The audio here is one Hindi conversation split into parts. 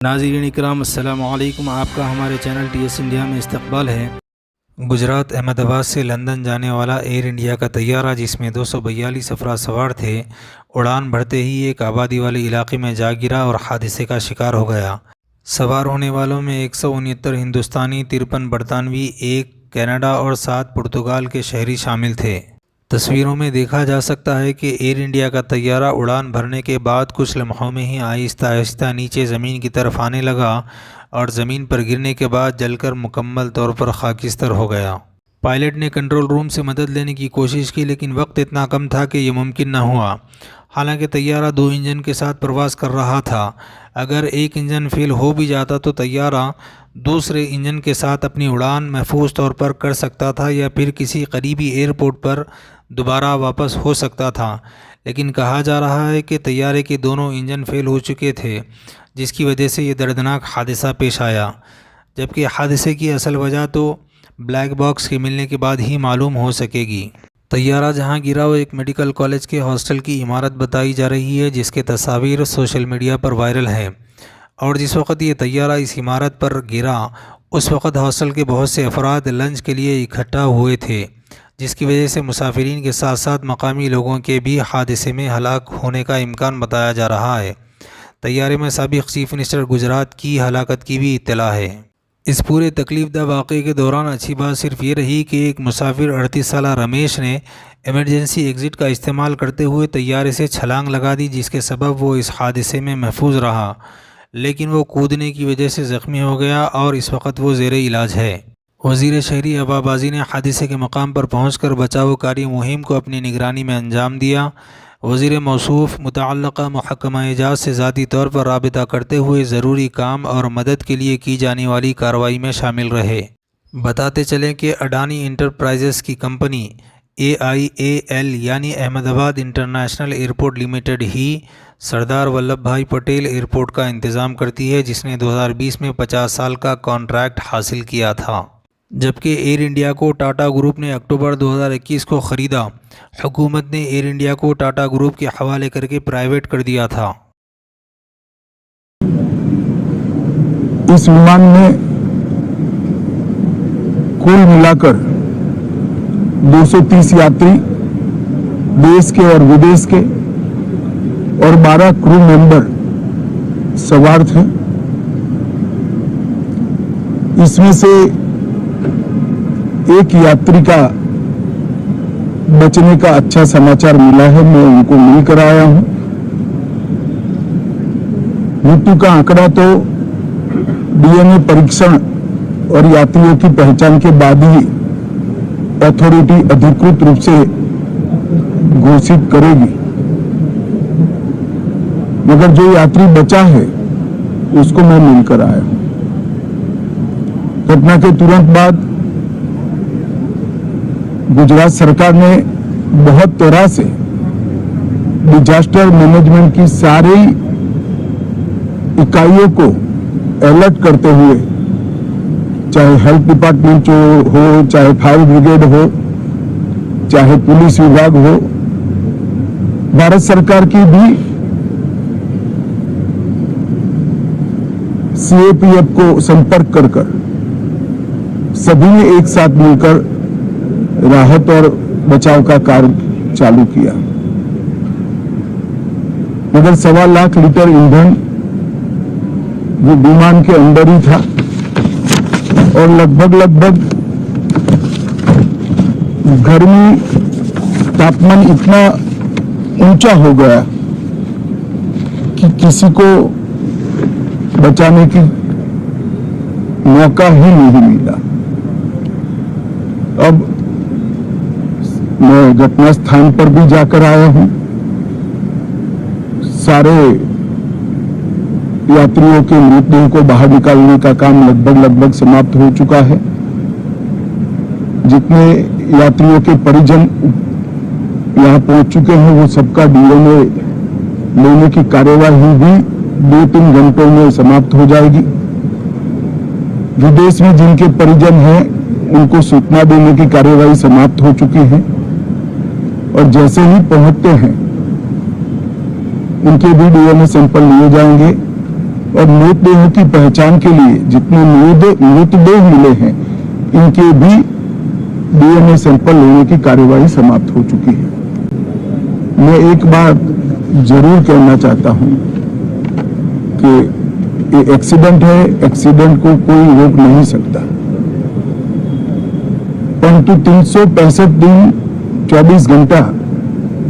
नाज़रीन इकराम अस्सलामु अलैकुम। आपका हमारे चैनल TS इंडिया में इस्तकबाल है। गुजरात अहमदाबाद से लंदन जाने वाला एयर इंडिया का तैयारा जिसमें 242 अफराद सवार थे, उड़ान भरते ही एक आबादी वाले इलाके में जा गिरा और हादसे का शिकार हो गया। सवार होने वालों में 169 हिंदुस्तानी, 53 बरतानवी, 1 कनाडा और 7 पुर्तगाल के शहरी शामिल थे। तस्वीरों में देखा जा सकता है कि एयर इंडिया का तैयारा उड़ान भरने के बाद कुछ लम्हों में ही आहिस्ता आहिस्ता नीचे ज़मीन की तरफ आने लगा और ज़मीन पर गिरने के बाद जलकर मुकम्मल तौर पर खाकिस्तर हो गया। पायलट ने कंट्रोल रूम से मदद लेने की कोशिश की, लेकिन वक्त इतना कम था कि ये मुमकिन न हुआ। हालांकि तैयारा 2 इंजन के साथ प्रवास कर रहा था। अगर एक इंजन फेल हो भी जाता तो तैयारा दूसरे इंजन के साथ अपनी उड़ान महफूज तौर पर कर सकता था या फिर किसी करीबी एयरपोर्ट पर दोबारा वापस हो सकता था। लेकिन कहा जा रहा है कि तैयारे के दोनों इंजन फेल हो चुके थे, जिसकी वजह से ये दर्दनाक हादसा पेश आया। जबकि हादसे की असल वजह तो ब्लैक बॉक्स के मिलने के बाद ही मालूम हो सकेगी। तैयारा जहां गिरा वो एक मेडिकल कॉलेज के हॉस्टल की इमारत बताई जा रही है, जिसके तस्वीर सोशल मीडिया पर वायरल हैं। और जिस वक्त ये तैयारा इस इमारत पर गिरा उस वक्त हॉस्टल के बहुत से अफराद लंच के लिए इकट्ठा हुए थे, जिसकी वजह से मुसाफिरीन के साथ साथ मकामी लोगों के भी हादसे में हलाक होने का इम्कान बताया जा रहा है। तैयारे में साबिक चीफ मिनिस्टर गुजरात की हलाकत की भी इत्तला है। इस पूरे तकलीफदा वाक़े के दौरान अच्छी बात सिर्फ ये रही कि एक मुसाफिर 38 साला रमेश ने इमरजेंसी एग्ज़िट का इस्तेमाल करते हुए तैयारे से छलांग लगा दी, जिसके सबब वो इस हादसे में महफूज रहा। लेकिन वो कूदने की वजह से ज़ख्मी हो गया और इस वक्त वो ज़ेरे इलाज है। वज़ीर शहरी हवाबाजी ने हादसे के मकाम पर पहुंचकर बचावकारी मुहिम को अपनी निगरानी में अंजाम दिया। वज़ीर मौसूफ़ मुतअल्लिक़ा महकमा एजाज से ज़ाती तौर पर राबिता करते हुए ज़रूरी काम और मदद के लिए की जाने वाली कार्रवाई में शामिल रहे। बताते चलें कि अडानी इंटरप्राइजेस की कंपनी AIAL यानी अहमदाबाद इंटरनेशनल एयरपोर्ट लिमिटेड ही सरदार वल्लभ भाई पटेल एयरपोर्ट का इंतज़ाम करती है, जिसने 2020 में 50 साल का कॉन्ट्रैक्ट हासिल किया था। जबकि एयर इंडिया को टाटा ग्रुप ने अक्टूबर 2021 को ख़रीदा। हुकूमत ने एयर इंडिया को टाटा ग्रुप के हवाले करके प्राइवेट कर दिया था। इस विमान में कुल मिलाकर 230 यात्री देश के और विदेश के और 12 क्रू मेंबर सवार थे। इसमें से एक यात्री का बचने का अच्छा समाचार मिला है, मैं उनको मिलकर आया हूं। मृत्यु का आंकड़ा तो DNA परीक्षण और यात्रियों की पहचान के बाद ही अथॉरिटी अधिकृत रूप से घोषित करेगी, मगर जो यात्री बचा है उसको मैं मिलकर आया हूं। घटना के तुरंत बाद गुजरात सरकार ने बहुत तरह से डिजास्टर मैनेजमेंट की सारी इकाइयों को अलर्ट करते हुए, चाहे हेल्थ डिपार्टमेंट हो, चाहे फायर ब्रिगेड हो, चाहे पुलिस विभाग हो, भारत सरकार की भी CAPF को संपर्क कर सभी ने एक साथ मिलकर राहत और बचाव का कार्य चालू किया। मगर 1.25 लाख लीटर ईंधन वो विमान के अंदर ही था और लगभग गर्मी तापमान इतना ऊंचा हो गया कि किसी को बचाने की मौका ही नहीं मिला। अब मैं घटना स्थान पर भी जाकर आया हूं। सारे यात्रियों के मृतदेह को बाहर निकालने का काम लगभग समाप्त हो चुका है। जितने यात्रियों के परिजन यहां पहुंच चुके हैं वो सबका DNA लेने की कार्यवाही भी 2-3 घंटों में समाप्त हो जाएगी। विदेश में जिनके परिजन हैं उनको सूचना देने की कार्यवाही समाप्त हो चुकी है और जैसे ही पहुंचते हैं उनके भी DNA सैंपल लिए जाएंगे और मृतदेहों की पहचान के लिए जितने मृतदेह मिले हैं इनके भी डीएनए सैंपल लेने की कार्यवाही समाप्त हो चुकी है। मैं एक बात जरूर कहना चाहता हूं कि ये एक्सीडेंट है, एक्सीडेंट को कोई रोक नहीं सकता, परंतु 365 दिन 24 घंटा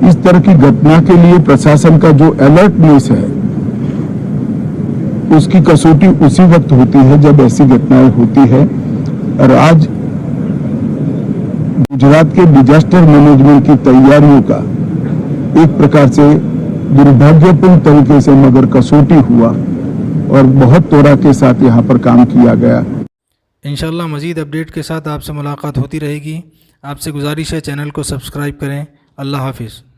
इस तरह की घटना के लिए प्रशासन का जो अलर्टनेस है उसकी कसौटी उसी वक्त होती है जब ऐसी घटनाएं होती है। और आज गुजरात के डिजास्टर मैनेजमेंट की तैयारियों का एक प्रकार से दुर्भाग्यपूर्ण तरीके से मगर कसौटी हुआ और बहुत तोड़ा के साथ यहाँ पर काम किया गया। इंशाल्लाह मज़ीद अपडेट के साथ आपसे मुलाकात होती रहेगी। आपसे गुजारिश है चैनल को सब्सक्राइब करें। अल्लाह हाफिज़।